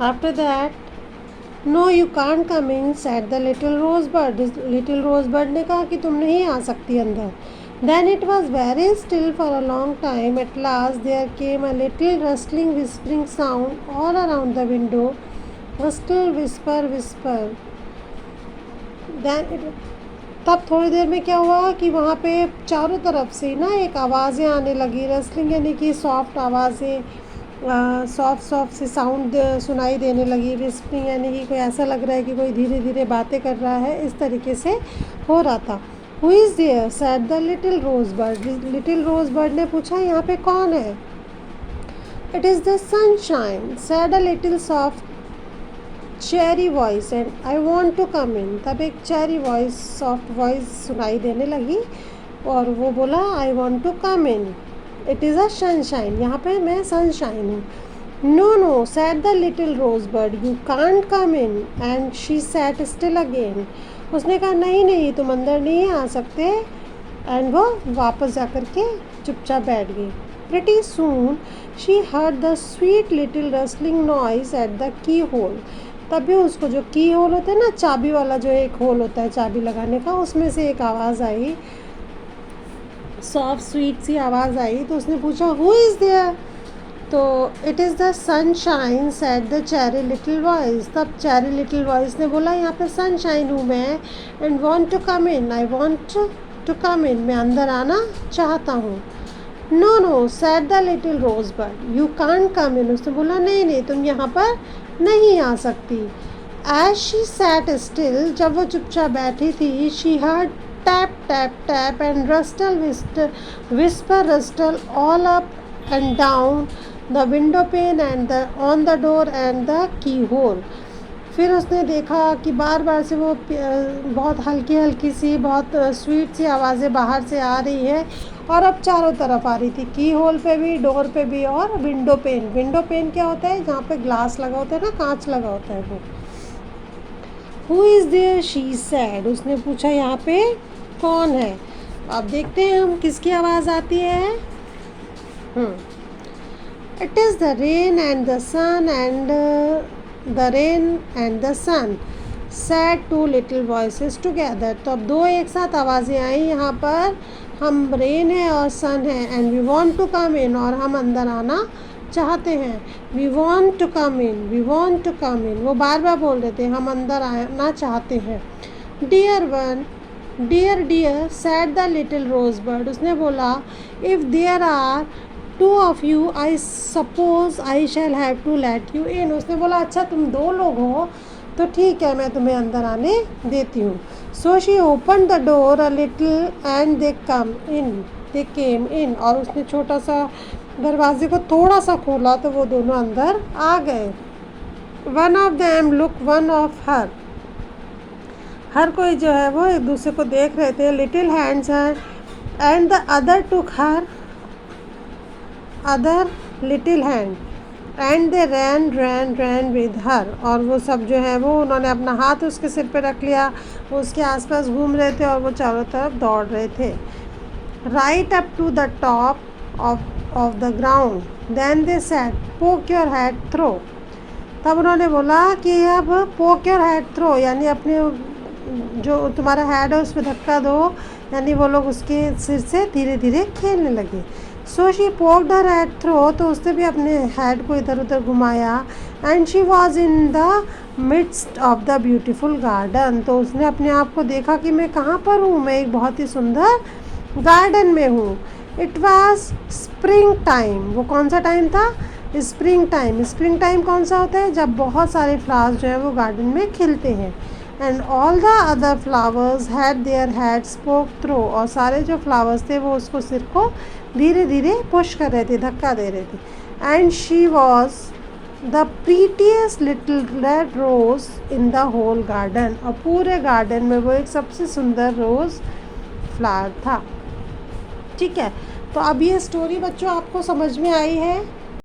After that, no you can't come in said the little rose bird. Little rose bird ने कहा कि तुम नहीं आ सकती अंदर। Then it was very still for a long time. At last there came a little rustling whispering sound all around the window. Rustle whisper whisper. Then it, तब थोड़ी देर में क्या हुआ कि वहाँ पे चारों तरफ से ना एक आवाज़ें आने लगी। रस्लिंग यानी कि सॉफ्ट आवाज़ें, सॉफ्ट सॉफ्ट से साउंड सुनाई देने लगी। विस्परिंग यानी कि कोई ऐसा लग रहा है कि कोई धीरे धीरे बातें कर रहा है, इस तरीके से हो रहा था। Who is there said the little rose bird. Little rose bird ने पूछा यहाँ पे कौन है। It is the sunshine said a little soft cheery voice and I want to come in. तब एक चेरी वॉइस, सॉफ्ट वॉइस सुनाई देने लगी और वो बोला I want to come in. It is a sunshine, यहाँ पे मैं सनशाइन हूँ। No no said the little rose bird, you can't come in. And she sat still again. उसने कहा नहीं नहीं, तुम अंदर नहीं आ सकते। एंड वो वापस जा कर के चुपचाप बैठ गई। Pretty soon she heard the sweet little rustling noise at the keyhole. तभी उसको जो की होल होता है ना, चाबी वाला जो एक होल होता है चाबी लगाने का, उसमें से एक आवाज़ आई, सॉफ्ट स्वीट सी आवाज़ आई। तो उसने पूछा हु इज़ देयर। तो it is the sunshine said the cheery little voice. तब चेरी लिटिल वॉइस ने बोला यहाँ पे सनशाइन हूँ मैं। And want to come in, I want to come in, मैं अंदर आना चाहता हूँ। No no said the little rose bird, you can't come in. उसने बोला नहीं नहीं, तुम यहाँ पर नहीं आ सकती। एज शी सैट स्टिल, जब वो चुपचाप बैठी थी, she heard tap tap tap and rustle whisper rustle all up and down the window pane and the on the door and the keyhole. फिर उसने देखा कि बार बार से वो बहुत हल्की हल्की सी, बहुत स्वीट सी आवाज़ें बाहर से आ रही है और अब चारों तरफ आ रही थी। की होल पे भी, डोर पे भी और विंडो पेन। विंडो पेन क्या होता है, जहाँ पे ग्लास लगा होता है ना, कांच लगा होता है वो। Who is there she said. उसने पूछा यहाँ पे कौन है। अब देखते हैं हम किसकी आवाज़ आती है। It is the rain and the sun and the rain and the sun said two little voices together. तो अब दो एक साथ आवाज़ें आई यहाँ पर। हम रेन है और सन है। And we want to come in, और हम अंदर आना चाहते हैं। We want to come in, we want to come in, वो बार बार बोल रहे थे हम अंदर आना चाहते हैं। Dear one, dear dear said the little rose bird. उसने बोला if there are two of you I suppose I shall have to let you in. उसने बोला अच्छा तुम दो लोग हो तो ठीक है, मैं तुम्हें अंदर आने देती हूँ। So she open the door a little and they came in. और उसने छोटा सा दरवाजे को थोड़ा सा खोला तो वो दोनों अंदर आ गए। One of them look one of her. हर कोई जो है वो एक दूसरे को देख रहे थे। लिटिल हैंड्स हैं and the other took her other little hand and they ran with her. और वो सब जो है वो, उन्होंने अपना हाथ उसके सिर पे रख लिया, वो उसके आसपास घूम रहे थे और वो चारों तरफ दौड़ रहे थे। Right up to the top of the ground then they said poke your head through. तब उन्होंने बोला कि अब पोक योर हेड थ्रो, यानी अपने जो तुम्हारा हेड है उस पर धक्का दो, यानी वो लोग उसके सिर से धीरे धीरे खेलने लगे। So she poked her head through, तो उसने भी अपने हेड को इधर उधर घुमाया। And she was in the midst of the beautiful garden. तो उसने अपने आप को देखा कि मैं कहाँ पर हूँ, मैं एक बहुत ही सुंदर गार्डन में हूँ। It was spring time. वो कौन सा टाइम था, स्प्रिंग टाइम। स्प्रिंग टाइम कौन सा होता है, जब बहुत सारे फ्लावर्स जो है वो गार्डन में खिलते हैं। And all the other flowers had their heads पोक थ्रू। और सारे जो फ्लावर्स थे वो उसको सिर को धीरे धीरे पुश कर रहे थे, धक्का दे रहे थे। And she was the prettiest little red rose in the whole garden. और पूरे गार्डन में वो एक सबसे सुंदर रोज़ फ्लावर था। ठीक है, तो अब ये स्टोरी बच्चों आपको समझ में आई है।